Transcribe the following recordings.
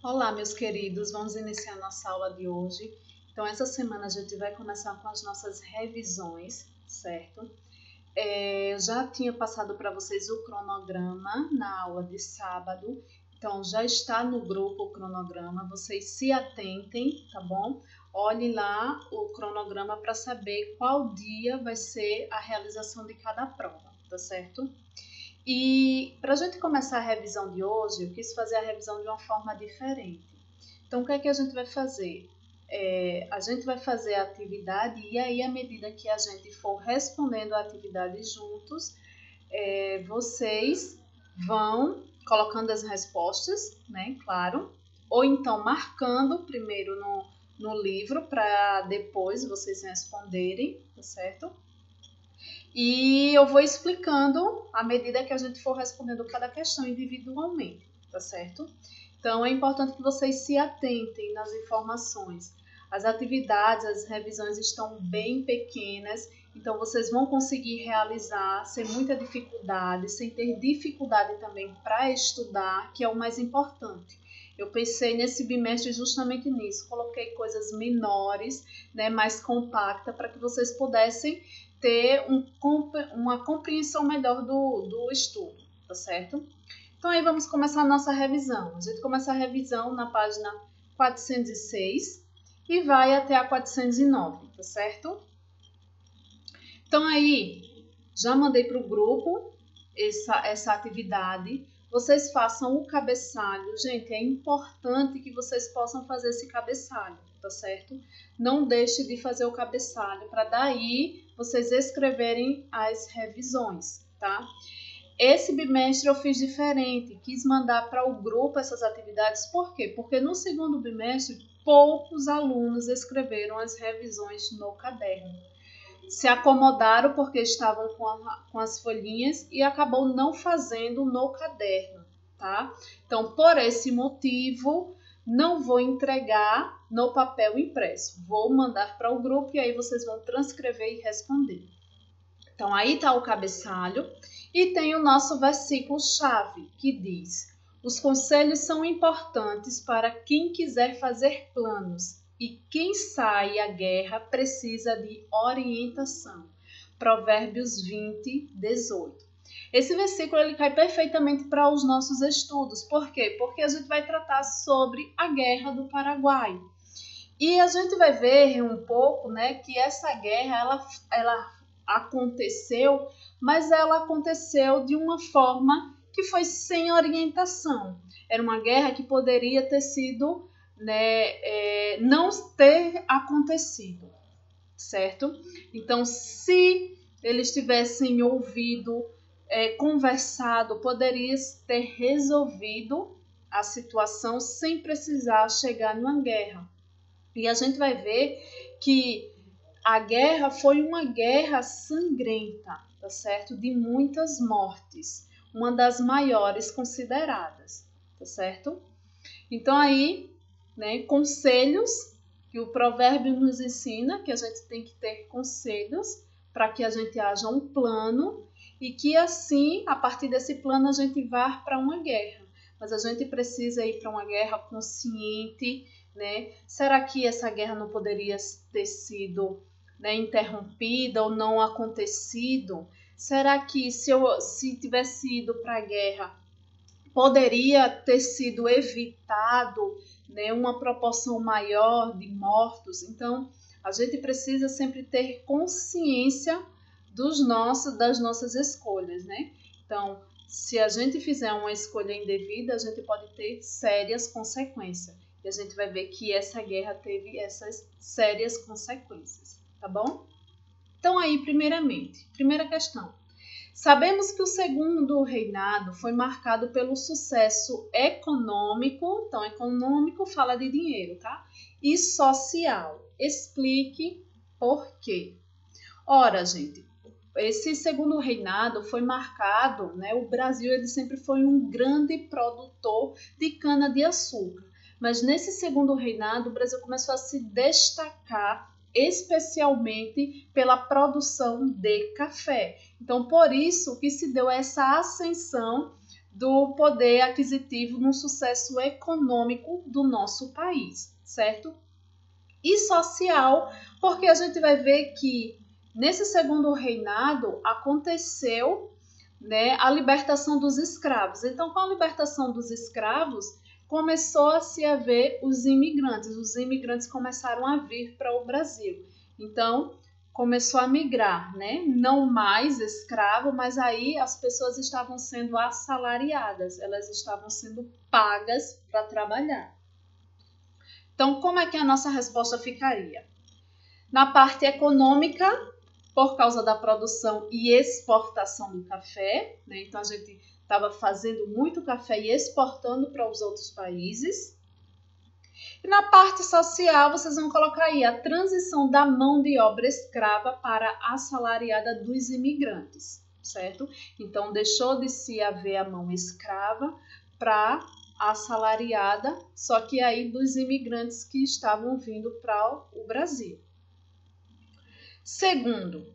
Olá, meus queridos, vamos iniciar nossa aula de hoje. Então, essa semana a gente vai começar com as nossas revisões, certo? Eu já tinha passado para vocês o cronograma na aula de sábado, então já está no grupo o cronograma, vocês se atentem, tá bom? Olhem lá o cronograma para saber qual dia vai ser a realização de cada prova, tá certo? E para a gente começar a revisão de hoje, eu quis fazer a revisão de uma forma diferente. Então, o que é que a gente vai fazer? A gente vai fazer a atividade e aí, à medida que a gente for respondendo a atividade juntos, vocês vão colocando as respostas, né? Claro. Ou então marcando primeiro no livro para depois vocês responderem, tá certo? E eu vou explicando à medida que a gente for respondendo cada questão individualmente, tá certo? Então, é importante que vocês se atentem nas informações. As atividades, as revisões estão bem pequenas, então vocês vão conseguir realizar sem muita dificuldade, sem ter dificuldade também para estudar, que é o mais importante. Eu pensei nesse bimestre justamente nisso, coloquei coisas menores, né, mais compactas, para que vocês pudessem ter uma compreensão melhor do estudo, tá certo? Então, aí vamos começar a nossa revisão. A gente começa a revisão na página 406 e vai até a 409, tá certo? Então, aí, já mandei para o grupo essa atividade. Vocês façam o cabeçalho. Gente, é importante que vocês possam fazer esse cabeçalho, tá certo? Não deixe de fazer o cabeçalho, para daí vocês escreverem as revisões, tá? Esse bimestre eu fiz diferente, quis mandar para o grupo essas atividades, por quê? Porque no segundo bimestre, poucos alunos escreveram as revisões no caderno. Se acomodaram porque estavam com as folhinhas e acabou não fazendo no caderno, tá? Então, por esse motivo, não vou entregar no papel impresso. Vou mandar para o grupo e aí vocês vão transcrever e responder. Então, aí está o cabeçalho e tem o nosso versículo-chave que diz: os conselhos são importantes para quem quiser fazer planos e quem sai à guerra precisa de orientação. Provérbios 20, 18. Esse versículo ele cai perfeitamente para os nossos estudos. Por quê? Porque a gente vai tratar sobre a Guerra do Paraguai. E a gente vai ver um pouco, né, que essa guerra ela aconteceu, mas ela aconteceu de uma forma que foi sem orientação. Era uma guerra que poderia ter sido, né, não ter acontecido, certo? Então, se eles tivessem ouvido, conversado, poderia ter resolvido a situação sem precisar chegar numa guerra. E a gente vai ver que a guerra foi uma guerra sangrenta, tá certo? De muitas mortes, uma das maiores consideradas, tá certo? Então aí, né, conselhos que o provérbio nos ensina, que a gente tem que ter conselhos para que a gente haja um plano e que assim, a partir desse plano, a gente vá para uma guerra. Mas a gente precisa ir para uma guerra consciente, né? Será que essa guerra não poderia ter sido, né, interrompida ou não acontecido? Será que se tivesse ido para a guerra, poderia ter sido evitado, né, uma proporção maior de mortos? Então, a gente precisa sempre ter consciência das nossas escolhas, né? Então, se a gente fizer uma escolha indevida, a gente pode ter sérias consequências. E a gente vai ver que essa guerra teve essas sérias consequências, tá bom? Então aí, primeiramente, primeira questão. Sabemos que o segundo reinado foi marcado pelo sucesso econômico, então econômico fala de dinheiro, tá? E social. Explique por quê. Ora, gente, esse segundo reinado foi marcado, né? O Brasil ele sempre foi um grande produtor de cana-de-açúcar. Mas nesse segundo reinado, o Brasil começou a se destacar especialmente pela produção de café. Então, por isso que se deu essa ascensão do poder aquisitivo no sucesso econômico do nosso país, certo? E social, porque a gente vai ver que nesse segundo reinado aconteceu, né, a libertação dos escravos. Então, com a libertação dos escravos, começou a se haver os imigrantes começaram a vir para o Brasil. Então, começou a migrar, né? Não mais escravo, mas aí as pessoas estavam sendo assalariadas, elas estavam sendo pagas para trabalhar. Então, como é que a nossa resposta ficaria? Na parte econômica, por causa da produção e exportação do café, né? Então a gente estava fazendo muito café e exportando para os outros países. E na parte social, vocês vão colocar aí a transição da mão de obra escrava para a assalariada dos imigrantes, certo? Então, deixou de se haver a mão escrava para a assalariada, só que aí dos imigrantes que estavam vindo para o Brasil. Segundo,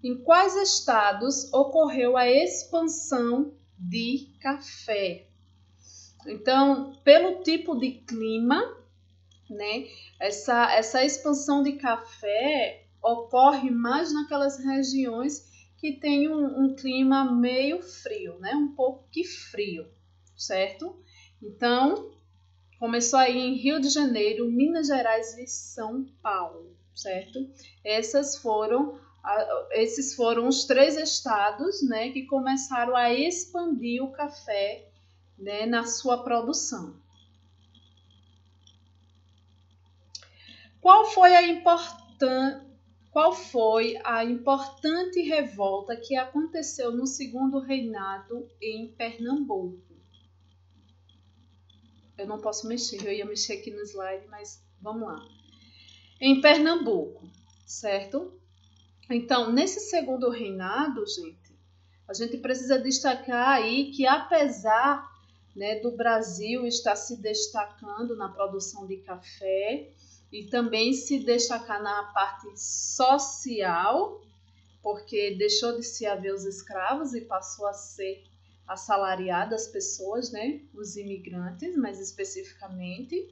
em quais estados ocorreu a expansão de café? Então, pelo tipo de clima, né, essa expansão de café ocorre mais naquelas regiões que tem um clima meio frio, né, um pouco que frio, certo? Então, começou aí em Rio de Janeiro, Minas Gerais e São Paulo, certo? Esses foram os 3 estados, né, que começaram a expandir o café, né, na sua produção. Qual foi a importante revolta que aconteceu no segundo reinado em Pernambuco? Eu não posso mexer, eu ia mexer aqui no slide, mas vamos lá. Em Pernambuco, certo? Então, nesse segundo reinado, a gente precisa destacar aí que apesar, né, do Brasil estar se destacando na produção de café e também se destacar na parte social, porque deixou de se haver os escravos e passou a ser assalariadas as pessoas, né, os imigrantes, mais especificamente,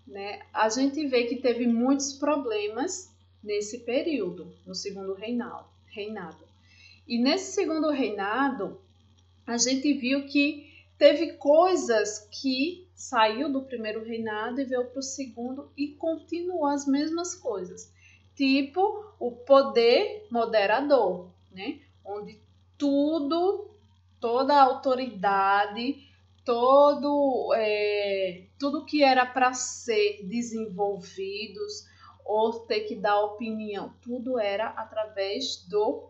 né, a gente vê que teve muitos problemas nesse período, no segundo reinado. E nesse segundo reinado, a gente viu que teve coisas que saiu do primeiro reinado e veio para o segundo e continuou as mesmas coisas. Tipo o poder moderador, né? Onde toda a autoridade, tudo que era para ser desenvolvidos ou ter que dar opinião, tudo era através do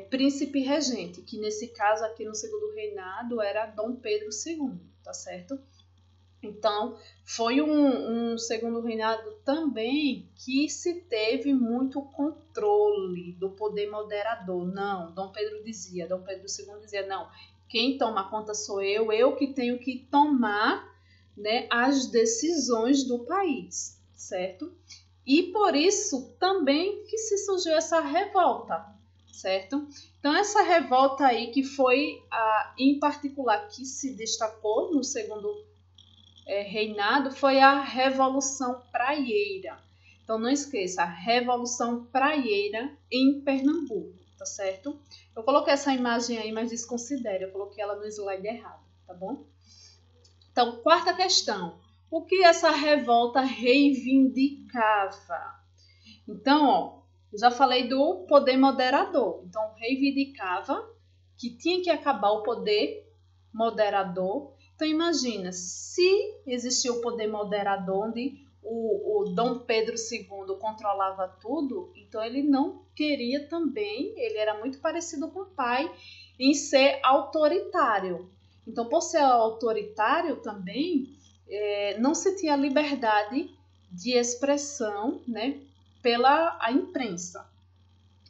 príncipe regente, que nesse caso aqui no segundo reinado era Dom Pedro II, tá certo? Então, foi um segundo reinado também que se teve muito controle do poder moderador. Não, Dom Pedro II dizia, não, quem toma conta sou eu que tenho que tomar, né, as decisões do país, certo? E por isso também que se surgiu essa revolta, certo? Então, essa revolta aí que foi, em particular, que se destacou no segundo reinado foi a Revolução Praieira. Então, não esqueça, a Revolução Praieira em Pernambuco, tá certo? Eu coloquei essa imagem aí, mas desconsidere, eu coloquei ela no slide errado, tá bom? Então, quarta questão. O que essa revolta reivindicava? Então, ó, eu já falei do poder moderador. Então, reivindicava que tinha que acabar o poder moderador. Então, imagina, se existia o poder moderador, onde o Dom Pedro II controlava tudo, então ele não queria também, ele era muito parecido com o pai, em ser autoritário. Então, por ser autoritário também, não se tinha liberdade de expressão, né, pela a imprensa.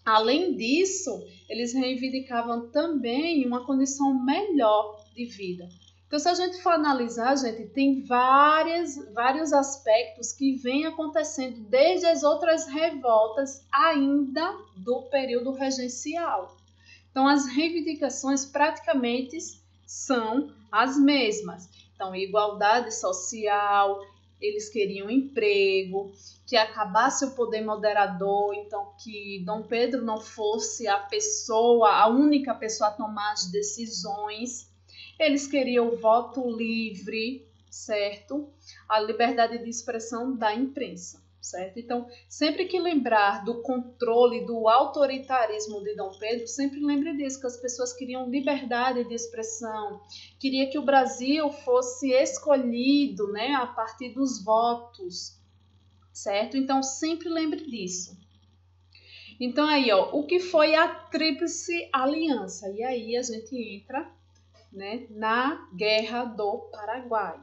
Além disso, eles reivindicavam também uma condição melhor de vida. Então, se a gente for analisar, gente, tem vários aspectos que vêm acontecendo desde as outras revoltas ainda do período regencial. Então, as reivindicações praticamente são as mesmas. Então, igualdade social, eles queriam emprego, que acabasse o poder moderador, então que Dom Pedro não fosse a única pessoa a tomar as decisões. Eles queriam o voto livre, certo? A liberdade de expressão da imprensa, certo? Então, sempre que lembrar do controle, do autoritarismo de Dom Pedro, sempre lembre disso, que as pessoas queriam liberdade de expressão, queria que o Brasil fosse escolhido, né, a partir dos votos, certo? Então, sempre lembre disso. Então, aí, ó, o que foi a Tríplice Aliança? E aí a gente entra, né, na Guerra do Paraguai.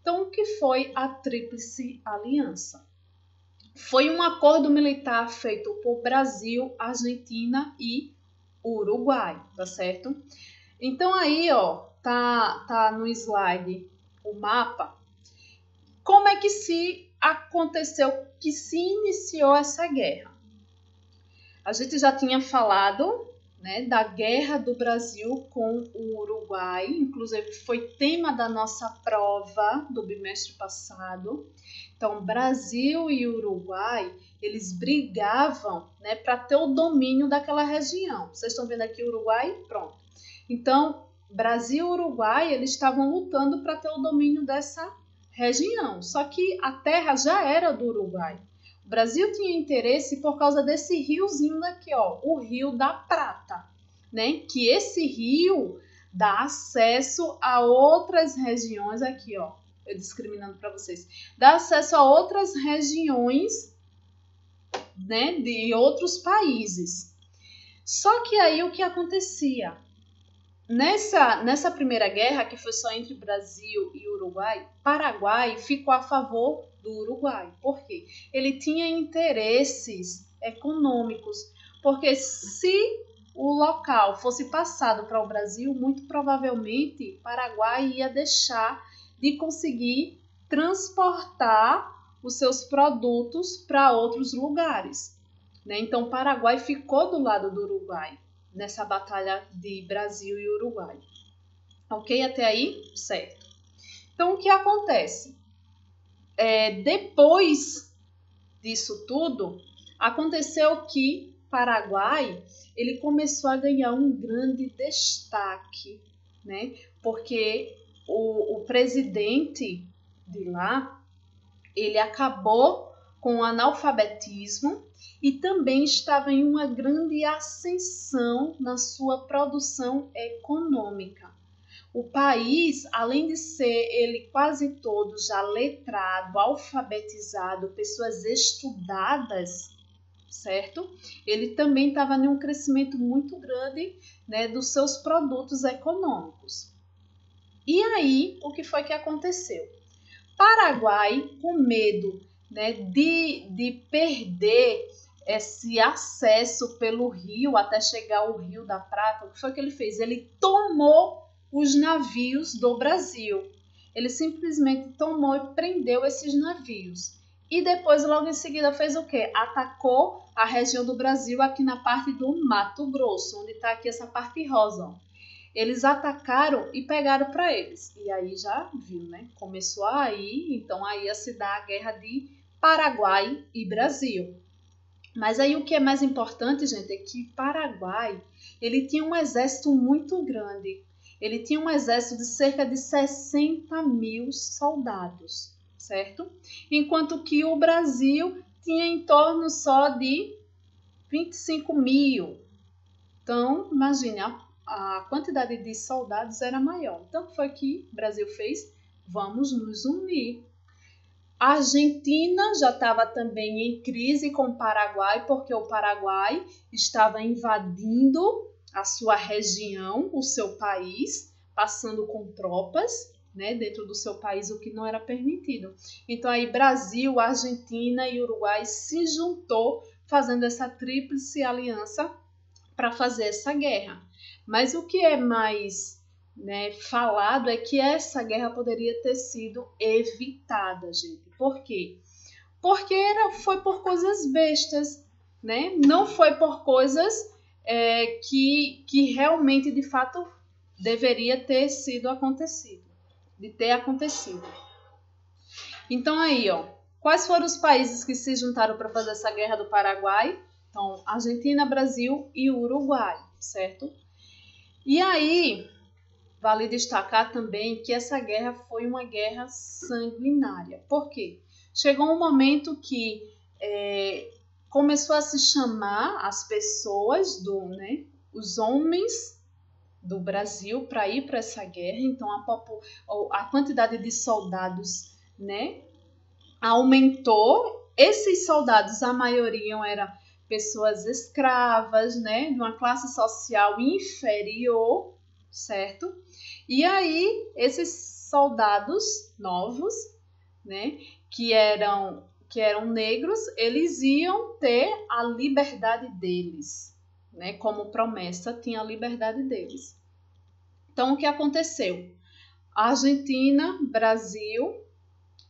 Então, o que foi a Tríplice Aliança? Foi um acordo militar feito por Brasil, Argentina e Uruguai, tá certo? Então, aí, ó, tá no slide o mapa. Como é que se aconteceu, que se iniciou essa guerra? A gente já tinha falado, né, da Guerra do Brasil com o Uruguai, inclusive foi tema da nossa prova do bimestre passado. Então, Brasil e Uruguai, eles brigavam, né, para ter o domínio daquela região. Vocês estão vendo aqui o Uruguai? Pronto. Então, Brasil e Uruguai, eles estavam lutando para ter o domínio dessa região. Só que a terra já era do Uruguai. O Brasil tinha interesse por causa desse riozinho daqui, ó, o Rio da Prata, né? Que esse rio dá acesso a outras regiões aqui, ó, eu discriminando para vocês, dá acesso a outras regiões, né, de outros países. Só que aí o que acontecia? Nessa primeira guerra, que foi só entre Brasil e Uruguai, Paraguai ficou a favor do Uruguai. Por quê? Ele tinha interesses econômicos, porque se o local fosse passado para o Brasil, muito provavelmente Paraguai ia deixar de conseguir transportar os seus produtos para outros lugares, né? Então, Paraguai ficou do lado do Uruguai nessa batalha de Brasil e Uruguai. Ok? Até aí? Certo. Então, o que acontece? Depois disso tudo, aconteceu que Paraguai ele começou a ganhar um grande destaque, né? Porque o presidente de lá, ele acabou com o analfabetismo e também estava em uma grande ascensão na sua produção econômica. O país, além de ser ele quase todo já letrado, alfabetizado, pessoas estudadas, certo? Ele também estava em um crescimento muito grande, né, dos seus produtos econômicos. E aí, o que foi que aconteceu? Paraguai, com medo, né, de perder esse acesso pelo rio até chegar ao Rio da Prata, o que foi que ele fez? Ele tomou os navios do Brasil. Ele simplesmente tomou e prendeu esses navios. E depois, logo em seguida, fez o quê? Atacou a região do Brasil aqui na parte do Mato Grosso, onde está aqui essa parte rosa. Eles atacaram e pegaram para eles. E aí já viu, né? Começou aí, então aí ia se dar a guerra de Paraguai e Brasil. Mas aí o que é mais importante, gente, é que Paraguai, ele tinha um exército muito grande. Ele tinha um exército de cerca de 60 mil soldados, certo? Enquanto que o Brasil tinha em torno só de 25 mil. Então, imagine, a quantidade de soldados era maior. Então, o que foi que o Brasil fez? Vamos nos unir. A Argentina já estava também em crise com o Paraguai, porque o Paraguai estava invadindo a sua região, o seu país, passando com tropas, né, dentro do seu país, o que não era permitido. Então, aí Brasil, Argentina e Uruguai se juntou, fazendo essa tríplice aliança para fazer essa guerra. Mas o que é mais, né, falado é que essa guerra poderia ter sido evitada, gente. Por quê? Porque foi por coisas bestas, né? Não foi por coisas que realmente, de fato, deveria ter sido acontecido, de ter acontecido. Então aí, ó, quais foram os países que se juntaram para fazer essa guerra do Paraguai? Então, Argentina, Brasil e Uruguai, certo? E aí, vale destacar também que essa guerra foi uma guerra sanguinária. Por quê? Chegou um momento que começou a se chamar as pessoas, os homens do Brasil para ir para essa guerra. Então, a quantidade de soldados, aumentou. Esses soldados, a maioria eram pessoas escravas, de uma classe social inferior, certo? E aí, esses soldados novos, que eram negros, eles iam ter a liberdade deles, como promessa, tinha a liberdade deles. Então, o que aconteceu? A Argentina, Brasil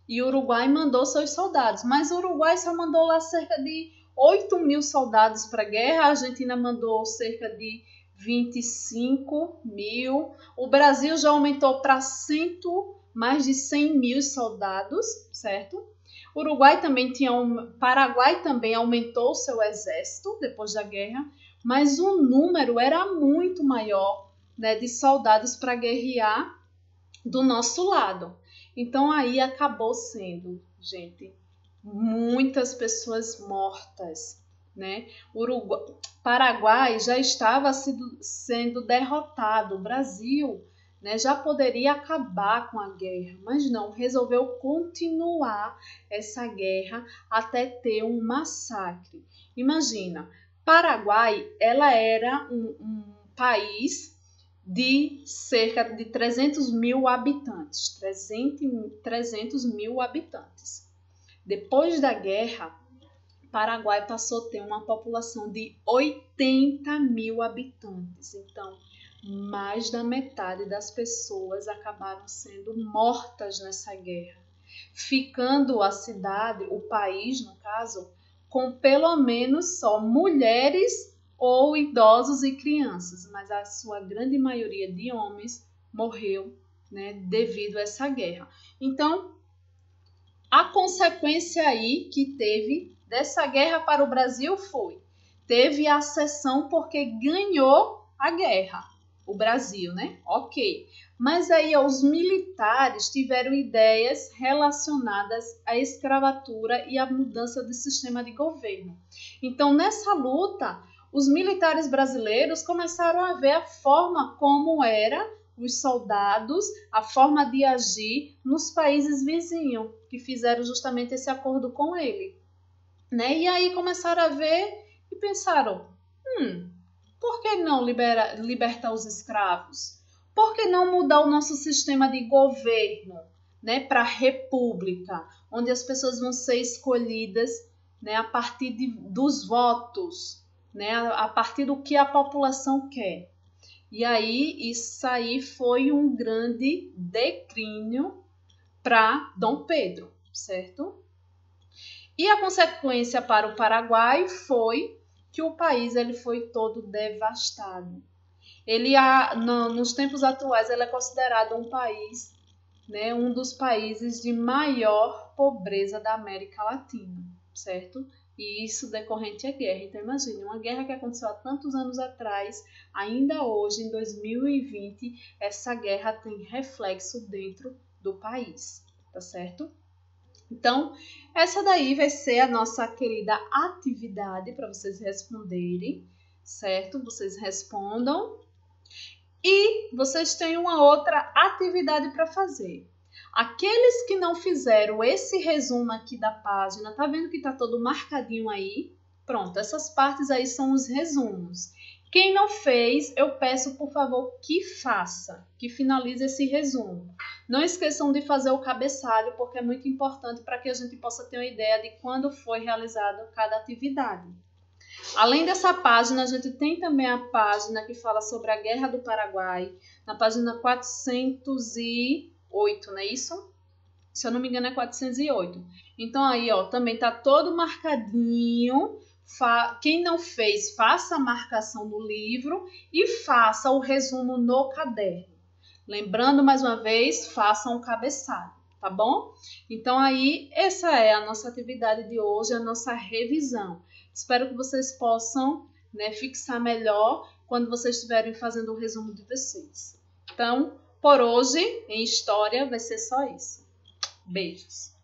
e Uruguai mandou seus soldados, mas o Uruguai só mandou lá cerca de 8.000 soldados para a guerra, a Argentina mandou cerca de 25.000, o Brasil já aumentou para mais de 100.000 soldados, certo? Uruguai também Paraguai também aumentou seu exército depois da guerra, mas o número era muito maior, de soldados para guerrear do nosso lado. Então aí acabou sendo, gente, muitas pessoas mortas, Paraguai já estava sendo derrotado, o Brasil, já poderia acabar com a guerra, mas não, resolveu continuar essa guerra até ter um massacre. Imagina, Paraguai, ela era um país de cerca de 300.000 habitantes, 300.000 habitantes. Depois da guerra, Paraguai passou a ter uma população de 80.000 habitantes. Então, mais da metade das pessoas acabaram sendo mortas nessa guerra, ficando a cidade, o país, no caso, com pelo menos só mulheres ou idosos e crianças, mas a sua grande maioria de homens morreu, devido a essa guerra. Então, a consequência aí que teve dessa guerra para o Brasil teve a cessão porque ganhou a guerra, o Brasil, Ok. Mas aí os militares tiveram ideias relacionadas à escravatura e à mudança de sistema de governo. Então, nessa luta, os militares brasileiros começaram a ver a forma como eram os soldados, a forma de agir nos países vizinhos, que fizeram justamente esse acordo com ele. E aí começaram a ver e pensaram, por que não libertar os escravos? Por que não mudar o nosso sistema de governo, para a república, onde as pessoas vão ser escolhidas, a partir dos votos, a partir do que a população quer. E aí, isso aí foi um grande declínio para Dom Pedro, certo? E a consequência para o Paraguai foi que o país ele foi todo devastado. Nos tempos atuais, ele é considerado um país, um dos países de maior pobreza da América Latina, certo? E isso decorrente à guerra. Então, imagine, uma guerra que aconteceu há tantos anos atrás, ainda hoje, em 2020, essa guerra tem reflexo dentro do país, tá certo? Então, essa daí vai ser a nossa querida atividade para vocês responderem, certo? Vocês respondam. E vocês têm uma outra atividade para fazer. Aqueles que não fizeram esse resumo aqui da página, tá vendo que tá todo marcadinho aí? Pronto, essas partes aí são os resumos. Quem não fez, eu peço, por favor, que faça, que finalize esse resumo. Não esqueçam de fazer o cabeçalho, porque é muito importante para que a gente possa ter uma ideia de quando foi realizada cada atividade. Além dessa página, a gente tem também a página que fala sobre a Guerra do Paraguai, na página 408, não é isso? Se eu não me engano, é 408. Então, aí, ó, também tá todo marcadinho, Quem não fez, faça a marcação no livro e faça o resumo no caderno. Lembrando, mais uma vez, faça um cabeçalho, tá bom? Então, aí, essa é a nossa atividade de hoje, a nossa revisão. Espero que vocês possam, né, fixar melhor quando vocês estiverem fazendo o resumo de vocês. Então, por hoje, em História, vai ser só isso. Beijos!